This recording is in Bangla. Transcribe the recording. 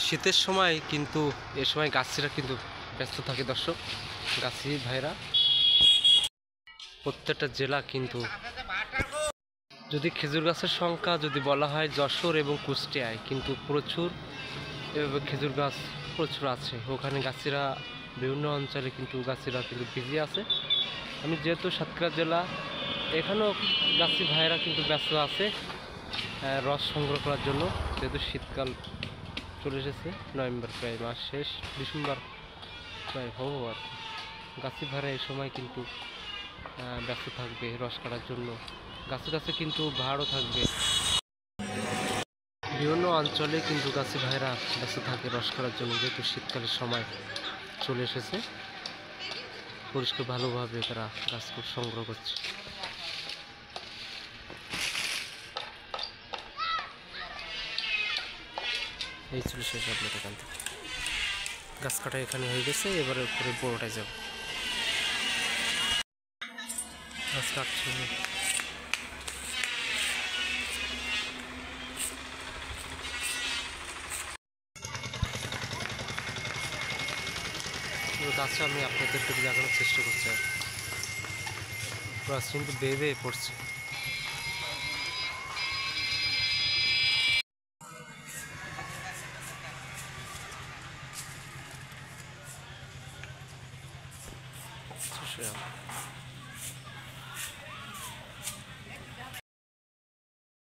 শীতের সময় কিন্তু এ সময় গাছিরা কিন্তু ব্যস্ত থাকে দর্শক। গাছি ভাইরা প্রত্যেকটা জেলা কিন্তু, যদি খেজুর গাছের সংখ্যা যদি বলা হয় যশোর এবং কুষ্টিয়ায় কিন্তু প্রচুর এভাবে খেজুর গাছ প্রচুর আছে। ওখানে গাছিরা বিভিন্ন অঞ্চলে কিন্তু গাছিরা কিন্তু বিজি আছে। আমি যেহেতু সাতক্ষীরা জেলা, এখানেও গাছি ভাইরা কিন্তু ব্যস্ত আছে রস সংগ্রহ করার জন্য। যেহেতু শীতকাল চলে এসেছে, নভেম্বর প্রায় মাস শেষ, ডিসেম্বর প্রায় হবো আর কি। গাছি ভাইরা এই সময় কিন্তু ব্যস্ত থাকবে রস কাটার জন্য। গাছে গাছে কিন্তু ভাড়ও থাকবে। বিভিন্ন অঞ্চলে কিন্তু গাছি ভাইরা ব্যস্ত থাকে রস করার জন্য, যেহেতু শীতকালের সময় চলে এসেছে। পরিষ্কার ভালোভাবে তারা গাছ সংগ্রহ করছে। এই ছিল শেষ আপডেট এখান থেকে। গাছ কাটা এখানে হয়ে গেছে, এবারে উপরে বড়টায় যাব। গাছ কাটছে গাছটা আমি আপনাদেরকে দেখানোর চেষ্টা করছি। আর গাছ কিন্তু বেয়ে বেয়ে পড়ছে।